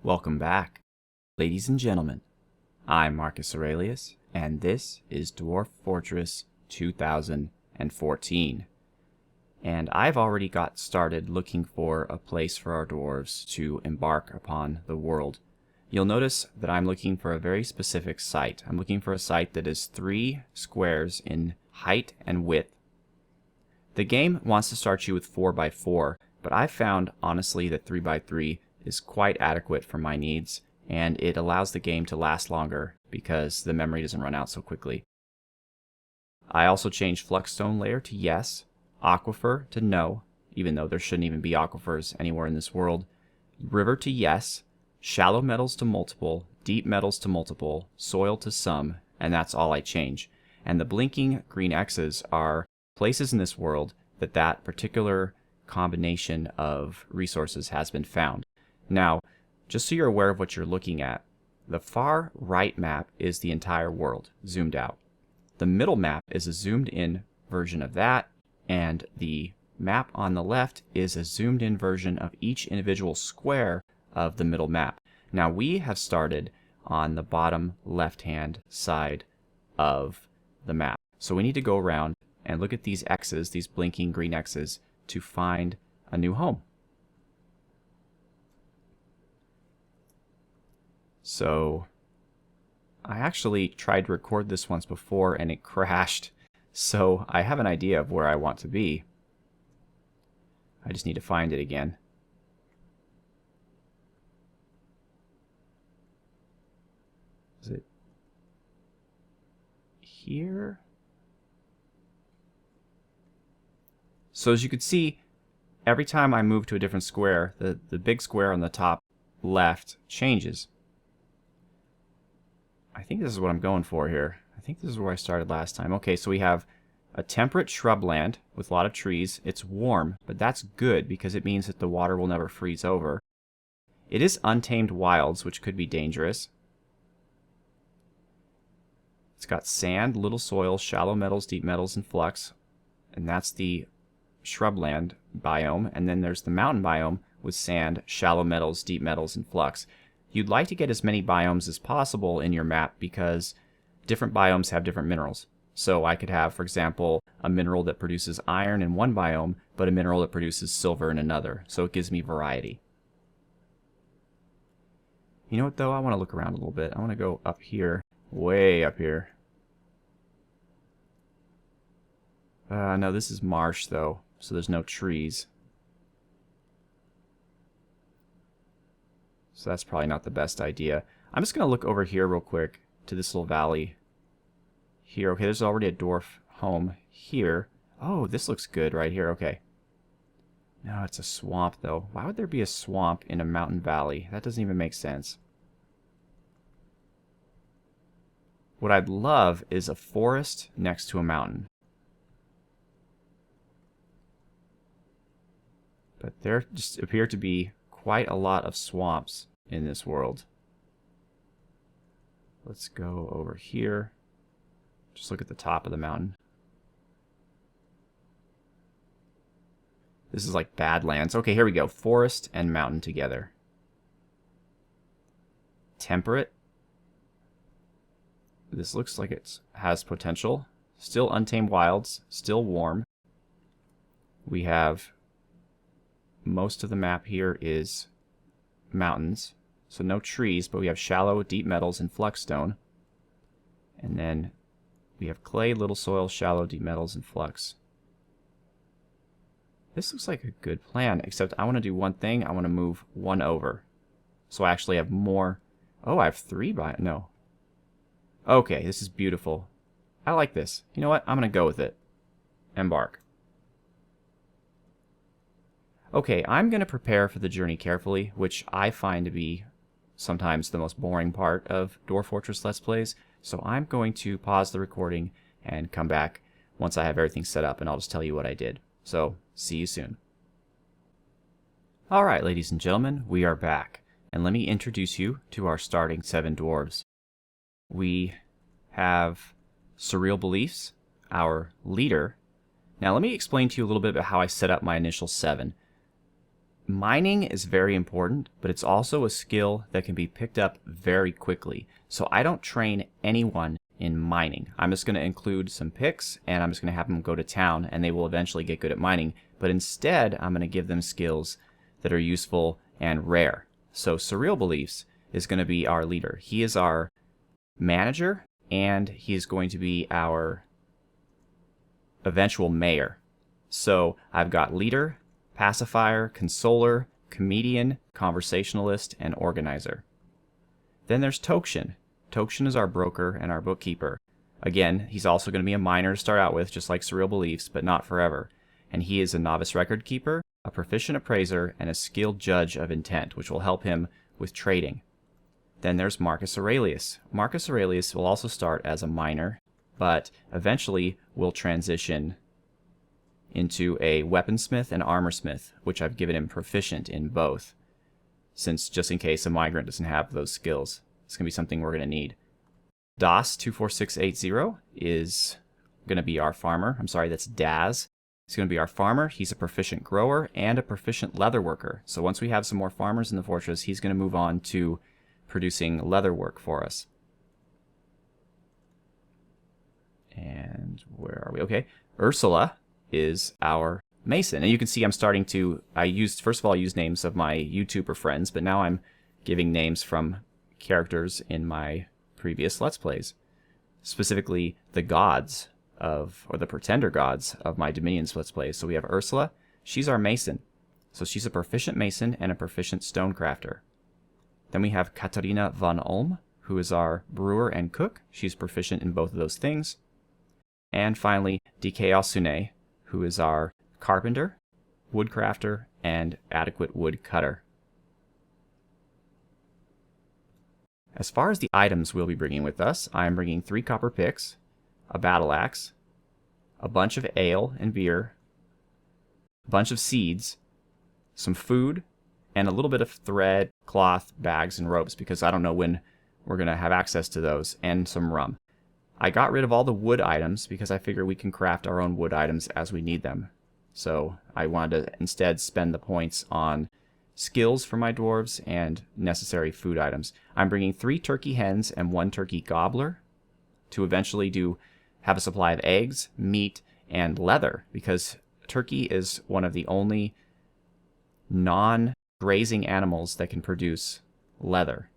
Welcome back, ladies and gentlemen. I'm Marcus Aurelius, and this is Dwarf Fortress 2014. And I've already got started looking for a place for our dwarves to embark upon the world. You'll notice that I'm looking for a very specific site. I'm looking for a site that is 3 squares in height and width. The game wants to start you with 4 by 4, but I've found, honestly, that 3 by 3 is quite adequate for my needs, and it allows the game to last longer because the memory doesn't run out so quickly. I also changed Fluxstone layer to yes, Aquifer to no, even though there shouldn't even be aquifers anywhere in this world, River to yes, Shallow metals to multiple, Deep metals to multiple, Soil to some, and that's all I change. And the blinking green X's are places in this world that particular combination of resources has been found. Now, just so you're aware of what you're looking at, the far right map is the entire world, zoomed out. The middle map is a zoomed in version of that, and the map on the left is a zoomed in version of each individual square of the middle map. Now, we have started on the bottom left-hand side of the map. So we need to go around and look at these X's, these blinking green X's, to find a new home. So I actually tried to record this once before and it crashed. So I have an idea of where I want to be. I just need to find it again. Is it here? So as you can see, every time I move to a different square, the big square on the top left changes. I think this is what I'm going for here. I think this is where I started last time. Okay, so we have a temperate shrubland with a lot of trees. It's warm, but that's good because it means that the water will never freeze over. It is untamed wilds, which could be dangerous. It's got sand, little soil, shallow metals, deep metals, and flux. And that's the shrubland biome. And then there's the mountain biome with sand, shallow metals, deep metals, and flux. You'd like to get as many biomes as possible in your map because different biomes have different minerals. So I could have, for example, a mineral that produces iron in one biome, but a mineral that produces silver in another. So it gives me variety. You know what, though? I want to look around a little bit. I want to go up here, way up here. No, this is marsh, though, so there's no trees. So that's probably not the best idea. I'm just going to look over here real quick to this little valley here. Okay, there's already a dwarf home here. Oh, this looks good right here. Okay. No, it's a swamp, though. Why would there be a swamp in a mountain valley? That doesn't even make sense. What I'd love is a forest next to a mountain. But there just appear to be quite a lot of swamps in this world. Let's go over here. Just look at the top of the mountain. This is like Badlands. Okay, here we go. Forest and mountain together. Temperate. This looks like it has potential. Still untamed wilds. Still warm. We have most of the map here is mountains. So no trees, but we have shallow, deep metals, and fluxstone. And then we have clay, little soil, shallow, deep metals, and flux. This looks like a good plan, except I want to do one thing. I want to move one over. So I actually have more. Oh, I have 3 by... No. Okay, this is beautiful. I like this. You know what? I'm going to go with it. Embark. Okay, I'm going to prepare for the journey carefully, which I find to be sometimes the most boring part of Dwarf Fortress Let's Plays. So I'm going to pause the recording and come back once I have everything set up, and I'll just tell you what I did. So, see you soon. Alright, ladies and gentlemen, we are back. And let me introduce you to our starting 7 dwarves. We have Surreal Beliefs, our leader. Now let me explain to you a little bit about how I set up my initial 7. Mining is very important, but it's also a skill that can be picked up very quickly. So I don't train anyone in mining. I'm just going to include some picks, and I'm just going to have them go to town, and they will eventually get good at mining. But instead, I'm going to give them skills that are useful and rare. So Surreal Beliefs is going to be our leader. He is our manager, and he is going to be our eventual mayor. So I've got leader, pacifier, consoler, comedian, conversationalist, and organizer. Then there's Tokshin. Tokshin is our broker and our bookkeeper. Again, he's also going to be a miner to start out with, just like Surreal Beliefs, but not forever. And he is a novice record keeper, a proficient appraiser, and a skilled judge of intent, which will help him with trading. Then there's Marcus Aurelius. Marcus Aurelius will also start as a miner, but eventually will transition into a weaponsmith and armorsmith, which I've given him proficient in both, since just in case a migrant doesn't have those skills. It's going to be something we're going to need. Das 24680 is going to be our farmer. I'm sorry, that's Daz. He's going to be our farmer. He's a proficient grower and a proficient leather worker. So once we have some more farmers in the fortress, he's going to move on to producing leather work for us. And where are we? Okay. Ursula is our mason. And you can see I'm starting to, first of all, I used names of my YouTuber friends, but now I'm giving names from characters in my previous Let's Plays. Specifically, the gods of, or the pretender gods of my Dominions Let's Plays. So we have Ursula. She's our mason. So she's a proficient mason and a proficient stonecrafter. Then we have Katarina von Ulm, who is our brewer and cook. She's proficient in both of those things. And finally, Dikeosune, who is our carpenter, woodcrafter, and adequate wood cutter. As far as the items we'll be bringing with us, I am bringing 3 copper picks, a battle axe, a bunch of ale and beer, a bunch of seeds, some food, and a little bit of thread, cloth, bags, and ropes, because I don't know when we're going to have access to those, and some rum. I got rid of all the wood items because I figure we can craft our own wood items as we need them. So I wanted to instead spend the points on skills for my dwarves and necessary food items. I'm bringing 3 turkey hens and 1 turkey gobbler to eventually have a supply of eggs, meat, and leather, because turkey is one of the only non-grazing animals that can produce leather.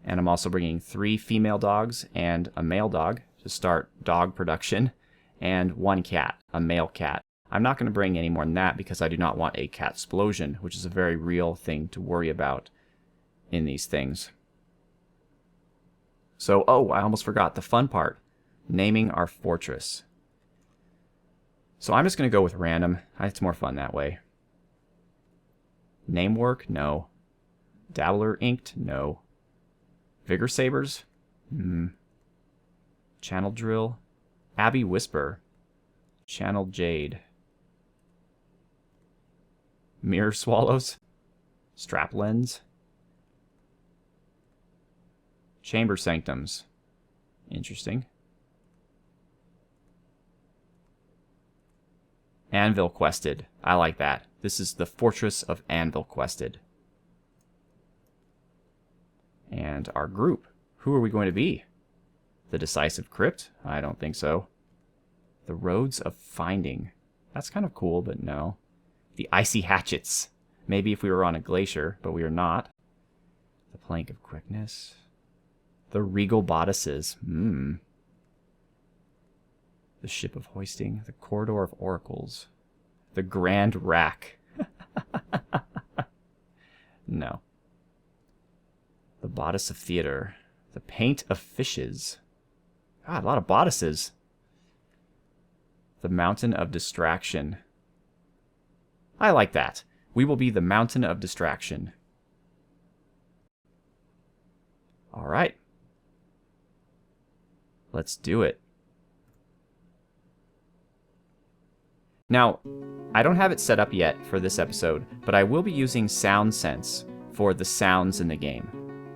And I'm also bringing 3 female dogs and a male dog to start dog production, and 1 cat, a male cat. I'm not going to bring any more than that because I do not want a cat explosion, which is a very real thing to worry about in these things. So, I almost forgot the fun part, naming our fortress. So I'm just going to go with random. It's more fun that way. Name work? No. Dabbler inked? No. Vigor sabers? Channel drill? Abbey whisper? Channel jade? Mirror swallows? Strap lens? Chamber sanctums? Interesting. Anvilquested. I like that. This is the fortress of Anvilquested. And our group. Who are we going to be? The Decisive Crypt? I don't think so. The Roads of Finding. That's kind of cool, but no. The Icy Hatchets. Maybe if we were on a glacier, but we are not. The Plank of Quickness. The Regal Bodices. The Ship of Hoisting. The Corridor of Oracles. The Grand Rack. No. The Bodice of Theater. The Paint of Fishes. God, a lot of bodices. The Mountain of Distraction. I like that. We will be the Mountain of Distraction. All right. Let's do it. Now, I don't have it set up yet for this episode, but I will be using Sound Sense for the sounds in the game.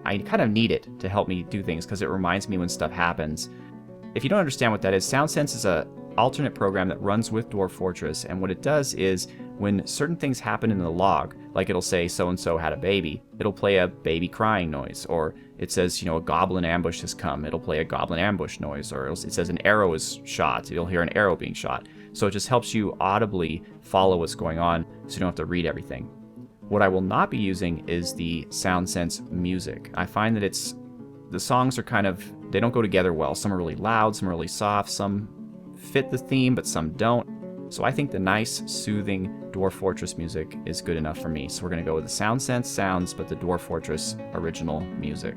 I kind of need it to help me do things because it reminds me when stuff happens. If you don't understand what that is, Sound Sense is an alternate program that runs with Dwarf Fortress, and what it does is when certain things happen in the log, like it'll say so-and-so had a baby, it'll play a baby crying noise. Or it says, a goblin ambush has come, it'll play a goblin ambush noise. Or it says an arrow is shot, you'll hear an arrow being shot. So it just helps you audibly follow what's going on so you don't have to read everything. What I will not be using is the sound sense music. I find that the songs are they don't go together well. Some are really loud, some are really soft, some fit the theme, but some don't. So I think the nice, soothing Dwarf Fortress music is good enough for me. So we're going to go with the sound sense sounds, but the Dwarf Fortress original music.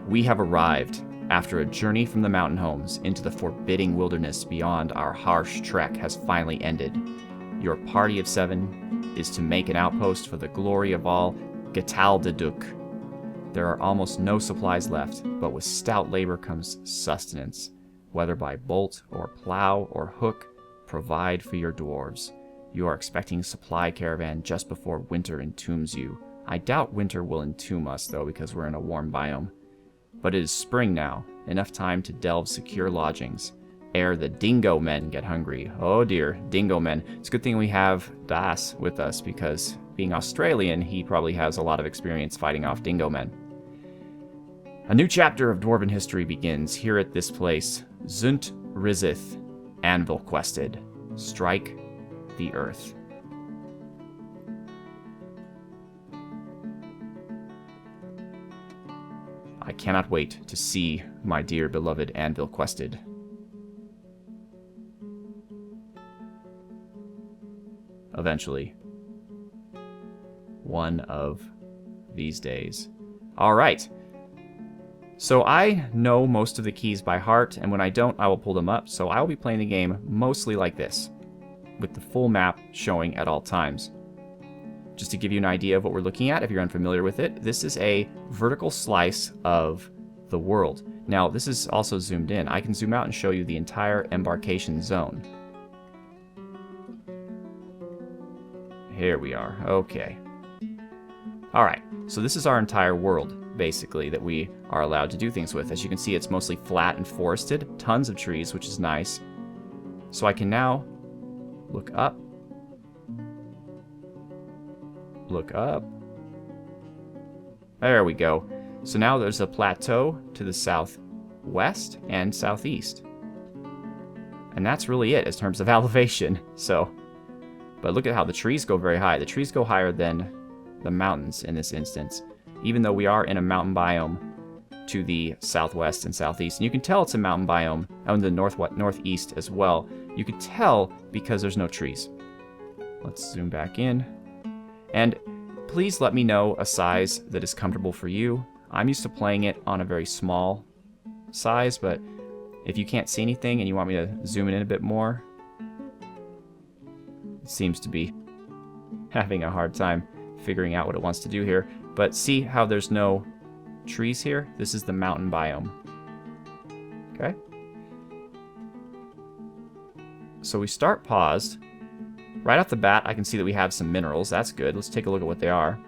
We have arrived after a journey from the mountain homes into the forbidding wilderness beyond. Our harsh trek has finally ended. Your party of 7 is to make an outpost for the glory of all Getaldeduk. There are almost no supplies left, but with stout labor comes sustenance. Whether by bolt or plow or hook, provide for your dwarves. You are expecting a supply caravan just before winter entombs you. I doubt winter will entomb us, though, because we're in a warm biome. But it is spring now, enough time to delve secure lodgings, ere the dingo men get hungry. Oh dear, dingo men. It's a good thing we have Das with us, because being Australian, he probably has a lot of experience fighting off dingo men. A new chapter of Dwarven history begins here at this place, Zunt Rizith, Anvilquested. Strike the earth. I cannot wait to see my dear beloved Anvilquested. Eventually. One of these days. All right. So I know most of the keys by heart, and when I don't, I will pull them up. So I will be playing the game mostly like this, with the full map showing at all times. Just to give you an idea of what we're looking at, if you're unfamiliar with it, this is a vertical slice of the world. Now, this is also zoomed in. I can zoom out and show you the entire embarkation zone. Here we are. Okay. All right. So this is our entire world, basically, that we are allowed to do things with. As you can see, it's mostly flat and forested, tons of trees, which is nice. So I can now look up. Look up. There we go. So now there's a plateau to the southwest and southeast. And that's really it in terms of elevation. But look at how the trees go very high. The trees go higher than the mountains in this instance, even though we are in a mountain biome to the southwest and southeast. And you can tell it's a mountain biome out in the northeast as well. You can tell because there's no trees. Let's zoom back in. And please let me know a size that is comfortable for you. I'm used to playing it on a very small size, but if you can't see anything and you want me to zoom in a bit more, it seems to be having a hard time figuring out what it wants to do here. But see how there's no trees here? This is the mountain biome. Okay? So we start paused. Right off the bat, I can see that we have some minerals. That's good. Let's take a look at what they are.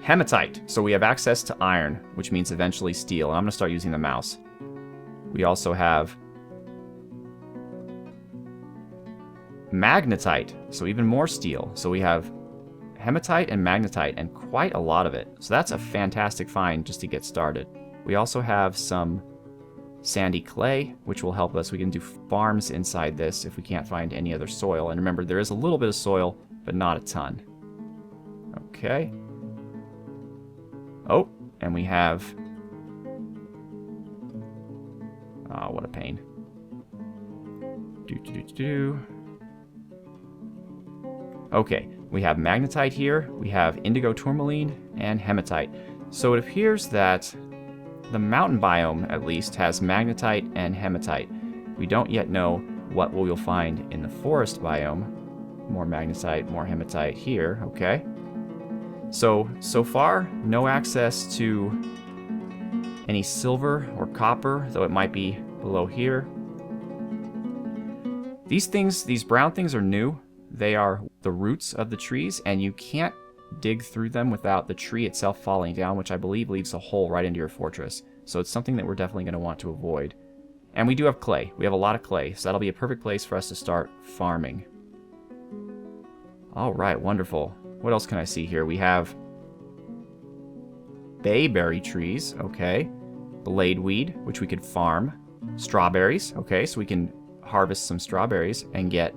Hematite. So we have access to iron, which means eventually steel. And I'm going to start using the mouse. We also have magnetite. So even more steel. So we have hematite and magnetite, and quite a lot of it. So that's a fantastic find just to get started. We also have some sandy clay, which will help us. We can do farms inside this if we can't find any other soil. And remember, there is a little bit of soil, but not a ton. Okay. Oh, and we have... Oh, what a pain. Okay, we have magnetite here, we have indigo tourmaline, and hematite. So it appears that the mountain biome, at least, has magnetite and hematite. We don't yet know what we'll find in the forest biome. More magnetite, more hematite here, okay. So far, no access to any silver or copper, though it might be below here. These things, these brown things are new. They are the roots of the trees, and you can't dig through them without the tree itself falling down, which I believe leaves a hole right into your fortress. So it's something that we're definitely going to want to avoid. And we do have clay. We have a lot of clay, so that'll be a perfect place for us to start farming. All right, wonderful. What else can I see here? We have bayberry trees, okay. Bladeweed, which we could farm. Strawberries, okay, so we can harvest some strawberries and get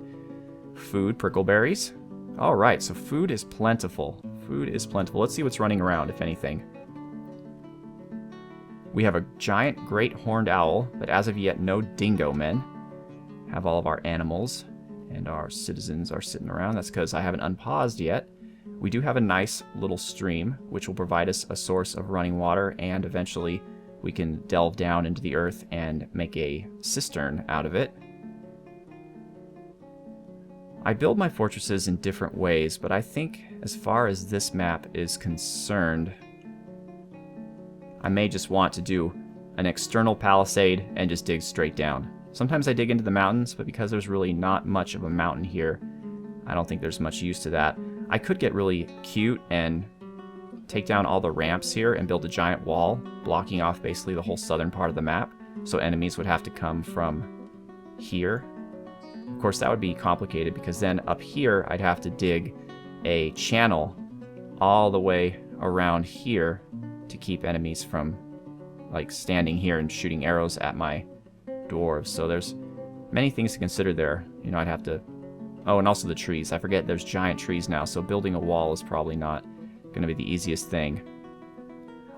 food, prickleberries. All right, so food is plentiful. Food is plentiful. Let's see what's running around, if anything. We have a giant great horned owl, but as of yet, no dingo men. Have all of our animals and our citizens are sitting around. That's because I haven't unpaused yet. We do have a nice little stream, which will provide us a source of running water, and eventually we can delve down into the earth and make a cistern out of it. I build my fortresses in different ways, but I think as far as this map is concerned, I may just want to do an external palisade and just dig straight down. Sometimes I dig into the mountains, but because there's really not much of a mountain here, I don't think there's much use to that. I could get really cute and take down all the ramps here and build a giant wall, blocking off basically the whole southern part of the map, so enemies would have to come from here. Of course, that would be complicated because then up here I'd have to dig a channel all the way around here to keep enemies from like standing here and shooting arrows at my dwarves. So there's many things to consider there. You know, I'd have to... Oh, and also the trees. I forget there's giant trees now, so building a wall is probably not going to be the easiest thing.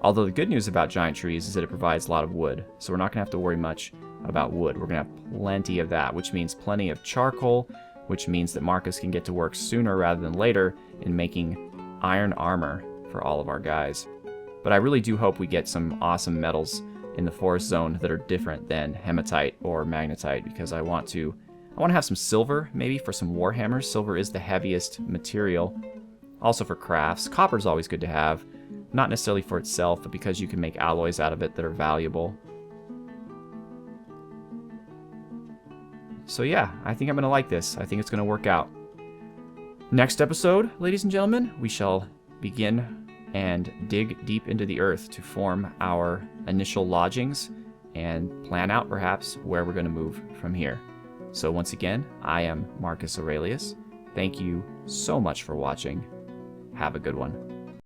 Although the good news about giant trees is that it provides a lot of wood, so we're not going to have to worry much about wood. We're going to have plenty of that, which means plenty of charcoal, which means that Marcus can get to work sooner rather than later in making iron armor for all of our guys. But I really do hope we get some awesome metals in the forest zone that are different than hematite or magnetite, because I want to have some silver, maybe for some warhammers. Silver is the heaviest material. Also for crafts. Copper is always good to have. Not necessarily for itself, but because you can make alloys out of it that are valuable. So yeah, I think I'm going to like this. I think it's going to work out. Next episode, ladies and gentlemen, we shall begin and dig deep into the earth to form our initial lodgings and plan out perhaps where we're going to move from here. So once again, I am Marcus Aurelius. Thank you so much for watching. Have a good one.